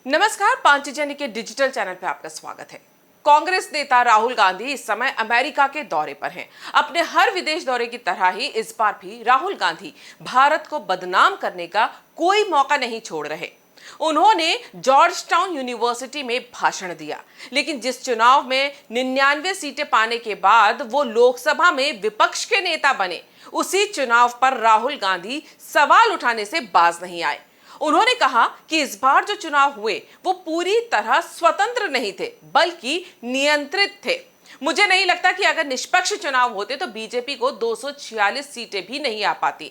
नमस्कार, पांचजन्य के digital channel पे आपका स्वागत है। कांग्रेस नेता राहुल गांधी इस समय अमेरिका के दौरे पर हैं। अपने हर विदेश दौरे की तरह ही इस बार भी राहुल गांधी भारत को बदनाम करने का कोई मौका नहीं छोड़ रहे। उन्होंने जॉर्ज टाउन यूनिवर्सिटी में भाषण दिया, लेकिन जिस चुनाव में 99 सीटें पाने के बाद वो लोकसभा में विपक्ष के नेता बने, उसी चुनाव पर राहुल गांधी सवाल उठाने से बाज नहीं आए। उन्होंने कहा कि इस बार जो चुनाव हुए वो पूरी तरह स्वतंत्र नहीं थे, बल्कि नियंत्रित थे। मुझे नहीं लगता कि अगर निष्पक्ष चुनाव होते तो बीजेपी को 246 सीटें भी नहीं आ पाती।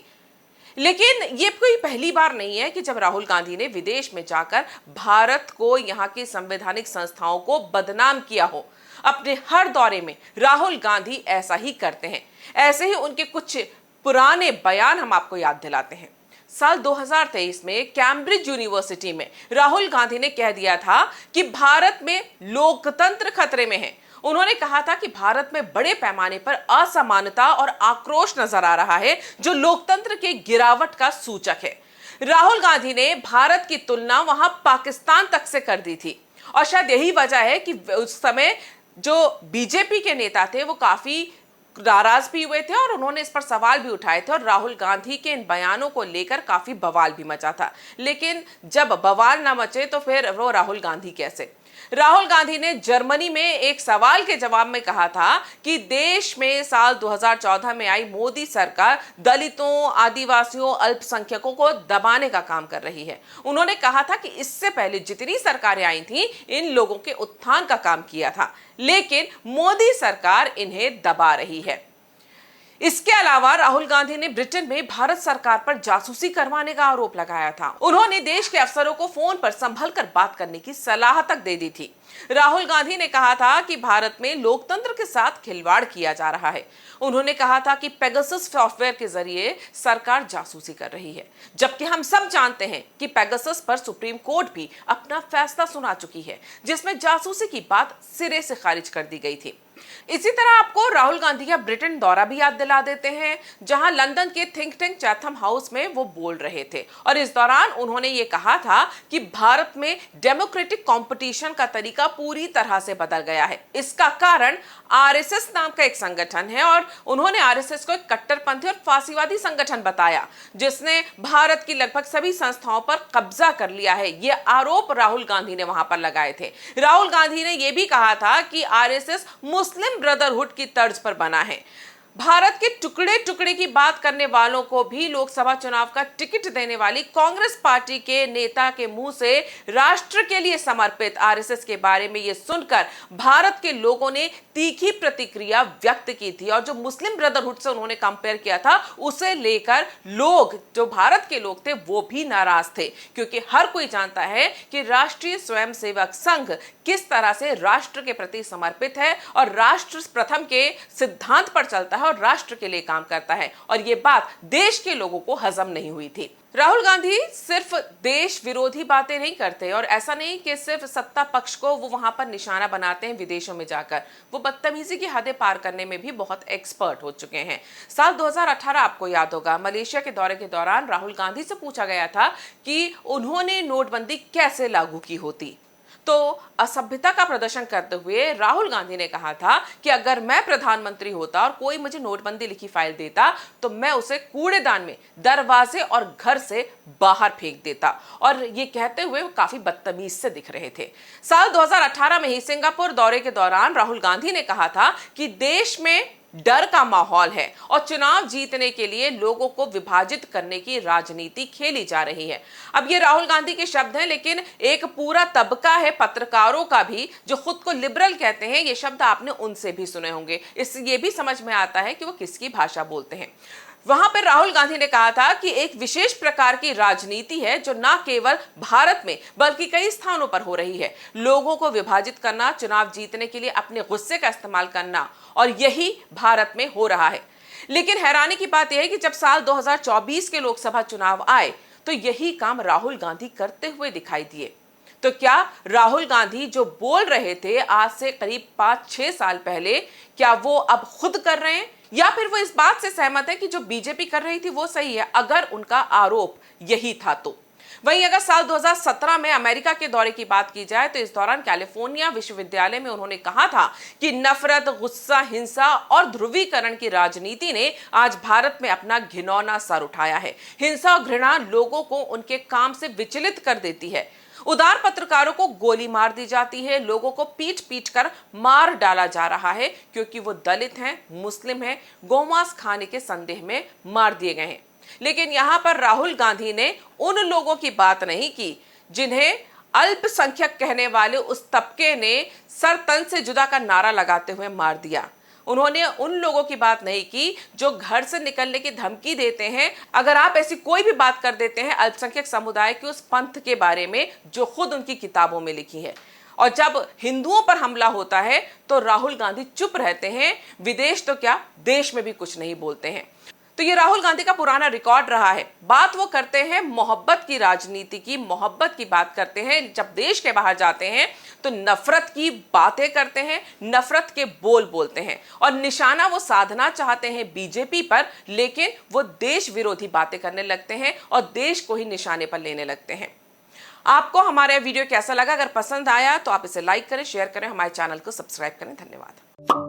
लेकिन ये कोई पहली बार नहीं है कि जब राहुल गांधी ने विदेश में जाकर भारत को, यहाँ की संवैधानिक संस्थाओं को बदनाम किया हो। अपने हर दौरे में राहुल गांधी ऐसा ही करते हैं। ऐसे ही उनके कुछ पुराने बयान हम आपको याद दिलाते हैं। साल 2023 में कैम्ब्रिज यूनिवर्सिटी में राहुल गांधी ने कह दिया था कि भारत में लोकतंत्र खतरे में है। उन्होंने कहा था कि भारत में बड़े पैमाने पर असमानता और आक्रोश नजर आ रहा है, जो लोकतंत्र के गिरावट का सूचक है। राहुल गांधी ने भारत की तुलना वहां पाकिस्तान तक से कर दी थी, और शायद यही वजह है कि उस समय जो बीजेपी के नेता थे वो काफी नाराज भी हुए थे और उन्होंने इस पर सवाल भी उठाए थे, और राहुल गांधी के इन बयानों को लेकर काफी बवाल भी मचा था। लेकिन जब बवाल ना मचे तो फिर वो राहुल गांधी कैसे? राहुल गांधी ने जर्मनी में एक सवाल के जवाब में कहा था कि देश में साल 2014 में आई मोदी सरकार दलितों, आदिवासियों, अल्पसंख्यकों को दबाने का काम कर रही है। उन्होंने कहा था कि इससे पहले जितनी सरकारें आई थी इन लोगों के उत्थान का काम किया था, लेकिन मोदी सरकार इन्हें दबा रही है। इसके अलावा राहुल गांधी ने ब्रिटेन में भारत सरकार पर जासूसी करवाने का आरोप लगाया था। उन्होंने देश के अफसरों को फोन पर संभल कर बात करने की सलाह तक दे दी थी। राहुल गांधी ने कहा था कि भारत में लोकतंत्र के साथ खिलवाड़ किया जा रहा है। उन्होंने कहा था कि पेगासस सॉफ्टवेयर के जरिए सरकार जासूसी कर रही है, जबकि हम सब जानते हैं कि पेगासस पर सुप्रीम कोर्ट भी अपना फैसला सुना चुकी है, जिसमें जासूसी की बात सिरे से खारिज कर दी गई थी। इसी तरह आपको राहुल गांधी का ब्रिटेन दौरा भी याद दिला देते हैं, जहां लंदन के थिंक टैंक चैथम हाउस में वो बोल रहे थे, और इस दौरान उन्होंने ये कहा था कि भारत में डेमोक्रेटिक कंपटीशन का तरीका पूरी तरह से बदल गया है। इसका कारण आरएसएस नाम का एक संगठन है, और उन्होंने आरएसएस को एक कट्टरपंथी और फांसीवादी संगठन बताया, जिसने भारत की लगभग सभी संस्थाओं पर कब्जा कर लिया है। ये आरोप राहुल गांधी ने वहां पर लगाए थे। राहुल गांधी ने यह भी कहा था कि आरएसएस मुस्लिम ब्रदरहुड की तर्ज पर बना है। भारत के टुकड़े टुकड़े की बात करने वालों को भी लोकसभा चुनाव का टिकट देने वाली कांग्रेस पार्टी के नेता के मुंह से राष्ट्र के लिए समर्पित आरएसएस के बारे में यह सुनकर भारत के लोगों ने तीखी प्रतिक्रिया व्यक्त की थी, और जो मुस्लिम ब्रदरहुड से उन्होंने कंपेयर किया था उसे लेकर लोग, जो भारत के लोग थे, वो भी नाराज थे, क्योंकि हर कोई जानता है कि राष्ट्रीय स्वयंसेवक संघ किस तरह से राष्ट्र के प्रति समर्पित है और राष्ट्र प्रथम के सिद्धांत पर चलता है और राष्ट्र के लिए काम करता है, और ये बात देश के लोगों को हजम नहीं हुई थी। राहुल गांधी सिर्फ देश विरोधी बातें नहीं करते, और ऐसा नहीं कि सिर्फ सत्ता पक्ष को वो वहां पर निशाना बनाते हैं विदेशों में जाकर, वो बदतमीजी की हदें पार करने में भी बहुत एक्सपर्ट हो चुके हैं। साल 2018 आपको याद होगा, मलेशिया के दौरे के दौरान राहुल गांधी से पूछा गया था कि उन्होंने नोटबंदी कैसे लागू की होती, तो असभ्यता का प्रदर्शन करते हुए राहुल गांधी ने कहा था कि अगर मैं प्रधानमंत्री होता और कोई मुझे नोटबंदी लिखी फाइल देता तो मैं उसे कूड़ेदान में, दरवाजे और घर से बाहर फेंक देता, और ये कहते हुए वो काफी बदतमीज से दिख रहे थे। साल 2018 में ही सिंगापुर दौरे के दौरान राहुल गांधी ने कहा था कि देश में डर का माहौल है और चुनाव जीतने के लिए लोगों को विभाजित करने की राजनीति खेली जा रही है। अब ये राहुल गांधी के शब्द हैं, लेकिन एक पूरा तबका है पत्रकारों का भी जो खुद को लिबरल कहते हैं। ये शब्द आपने उनसे भी सुने होंगे, इससे ये भी समझ में आता है कि वो किसकी भाषा बोलते हैं। वहां पर राहुल गांधी ने कहा था कि एक विशेष प्रकार की राजनीति है जो न केवल भारत में बल्कि कई स्थानों पर हो रही है। लोगों को विभाजित करना, चुनाव जीतने के लिए अपने गुस्से का इस्तेमाल करना, और यही भारत में हो रहा है। लेकिन हैरानी की बात यह है कि जब साल 2024 के लोकसभा चुनाव आए तो यही काम राहुल गांधी करते हुए दिखाई दिए। तो क्या राहुल गांधी जो बोल रहे थे आज से करीब 5-6 साल पहले, क्या वो अब खुद कर रहे हैं, या फिर वो इस बात से सहमत है कि जो बीजेपी कर रही थी वो सही है, अगर उनका आरोप यही था तो? वहीं अगर साल 2017 में अमेरिका के दौरे की बात की जाए तो इस दौरान कैलिफोर्निया विश्वविद्यालय में उन्होंने कहा था कि नफरत, गुस्सा, हिंसा और ध्रुवीकरण की राजनीति ने आज भारत में अपना घिनौना सर उठाया है। हिंसा और घृणा लोगों को उनके काम से विचलित कर देती है। उदार पत्रकारों को गोली मार दी जाती है, लोगों को पीट पीट कर मार डाला जा रहा है क्योंकि वो दलित हैं, मुस्लिम हैं, गौमांस खाने के संदेह में मार दिए गए हैं। लेकिन यहां पर राहुल गांधी ने उन लोगों की बात नहीं की जिन्हें अल्पसंख्यक कहने वाले उस तबके ने सर तन से जुदा का नारा लगाते हुए मार दिया। उन्होंने उन लोगों की बात नहीं की जो घर से निकलने की धमकी देते हैं। अगर आप ऐसी कोई भी बात कर देते हैं अल्पसंख्यक समुदाय के उस पंथ के बारे में जो खुद उनकी किताबों में लिखी है, और जब हिंदुओं पर हमला होता है तो राहुल गांधी चुप रहते हैं, विदेश तो क्या देश में भी कुछ नहीं बोलते हैं। तो ये राहुल गांधी का पुराना रिकॉर्ड रहा है। बात वो करते हैं मोहब्बत की, राजनीति की, मोहब्बत की बात करते हैं। जब देश के बाहर जाते हैं तो नफरत की बातें करते हैं, नफरत के बोल बोलते हैं और निशाना वो साधना चाहते हैं बीजेपी पर, लेकिन वो देश विरोधी बातें करने लगते हैं और देश को ही निशाने पर लेने लगते हैं। आपको हमारा वीडियो कैसा लगा? अगर पसंद आया तो आप इसे लाइक करें, शेयर करें, हमारे चैनल को सब्सक्राइब करें। धन्यवाद।